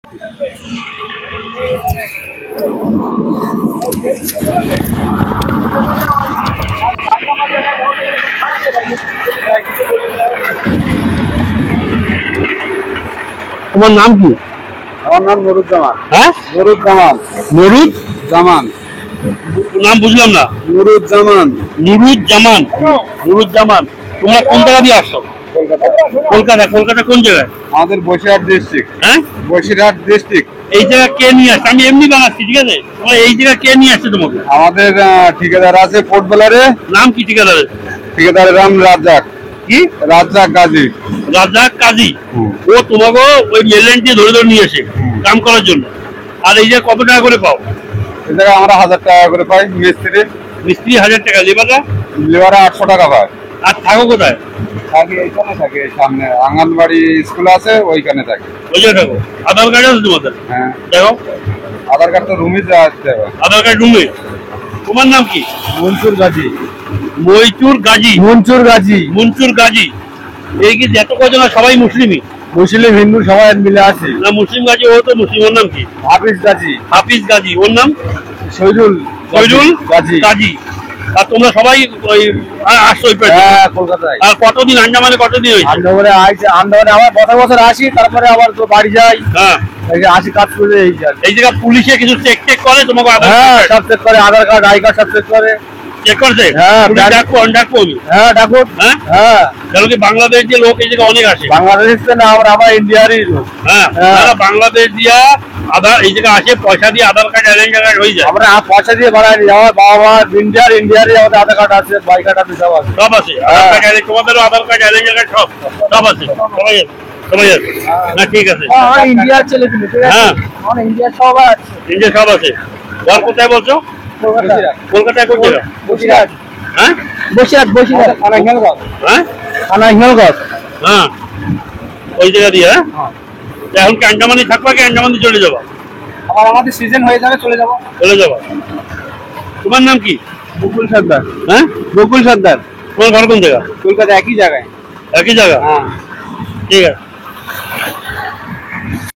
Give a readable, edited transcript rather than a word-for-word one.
তোমার নাম কি? আমার নাম নুরুজ্জামান। হ্যাঁ, নুরুজ্জামান। নুরুজ্জামান নাম বুঝলাম না। নুরুজ্জামান। নুরুজ্জামান। নুরুজ্জামান, তোমরা কোন জায়গা দিয়ে আসছো? কলকাতা। কলকাতা কোন জায়গায়? আমাদের বসিরহাট ডিস্ট্রিক্ট। হ্যাঁ, বসিরহাট ডিস্ট্রিক্ট। এই জায়গা কে নিয়ে আসছে? আমি এমনি বানাচ্ছি, ঠিক আছে? তোমরা এই জায়গা কে নিয়ে আসছে তোমাকে? আমাদের ঠিকাদার আছে ফুটবলারে। নাম কি ঠিকাদারের? ঠিকাদারের নাম রাজ্জাক। কি? রাজ্জাক গাজী। রাজ্জাক কাজী। ও তোমাকে ওই মেলেন দিয়ে ধরে ধরে নিয়ে এসে কাম করার জন্য। আর এই যে কত টাকা করে পাও? এই জায়গায় আমরা 1000 টাকা করে পাই। মিস্ত্রি 1000 টাকা, লেবারে 800 টাকা পায়। আর থাকো কোথায়? থাকি এইখানে, থাকি সামনে আঙ্গনবাড়ি স্কুল আছে, ওইখানে থাকি। ওই জায়গায় থাকো। আধার কার্ড আছে তোমাদের? হ্যাঁ, দেখো আধার কার্ড তো রুমে আসতে হবে। আধার কার্ড রুমে। তোমার নাম কি? মনসুর গাজী। মইচুর গাজী। মনসুর গাজী। মনসুর গাজী। এই কি যত কজন সবাই মুসলিমই? মুসলিম হিন্দু সবাই মিলে আছে। না, মুসলিম গাজী ও তো মুসলিম। ওর নাম কি? হাফিজ গাজী। হাফিজ গাজী। ওর নাম শহীদুল গাজী। গাজী। আর তোমরা সবাই ওই আসছো ওই পাশে? হ্যাঁ, কলকাতায়। আর কতদিন আন্দামানে কতদিন হয়েছে? আন্দামানে আবার বছর আসি, তারপরে আবার তো বাড়ি যাই। হ্যাঁ, আসি কাজ করে। এই জায়গা পুলিশে কিছু চেক টেক করে তোমাকে? হ্যাঁ, সব চেক করে, আধার কার্ড আই কার্ড সব চেক করে। চেক করছে? হ্যাঁ, ডাকবো আমি। হ্যাঁ, ডাকুন। হ্যাঁ হ্যাঁ, কেন কি বাংলাদেশ যে লোক এই জায়গায় অনেক আসে। বাংলাদেশ না, আমরা ইন্ডিয়ারই লোক। হ্যাঁ, বাংলাদেশ দিয়া আধার এই জায়গায় আসে, পয়সা দিয়ে আধার কার্ড অ্যারেঞ্জ হয়ে যায়। আমরা পয়সা দিয়ে বানাইনি। আমার বাবা ইন্ডিয়ারই আমাদের আধার কার্ড আছে, বাই কার্ড আছে, সব আছে। সব আছে। তোমাদেরও আধার কার্ড অ্যারেঞ্জ সব আছে। সবাই আছে। না, ঠিক আছে। ইন্ডিয়ার ছেলে। হ্যাঁ, ইন্ডিয়ার সব আছে। ইন্ডিয়া সব আছে। ঘর কোথায় বলছো? কলকাতায় কোন জায়গা? বসিরহাট। হ্যাঁ, বসিরহাট থানা হিঙ্গলগঞ্জ। হ্যাঁ, থানা হিঙ্গলগঞ্জ। হ্যাঁ, ওই জায়গা দিয়ে। হ্যাঁ, এখন কি আন্দামানে থাকবা, কি আন্দামানে চলে যাবা? আমাদের সিজন হয়ে যাবে, চলে যাবো। চলে যাবা। তোমার নাম কি? বকুল সর্দার। হ্যাঁ, বকুল সর্দার। তোমার ঘর কোন জায়গা? কলকাতা একই জায়গায়। একই জায়গা? হ্যাঁ, ঠিক আছে।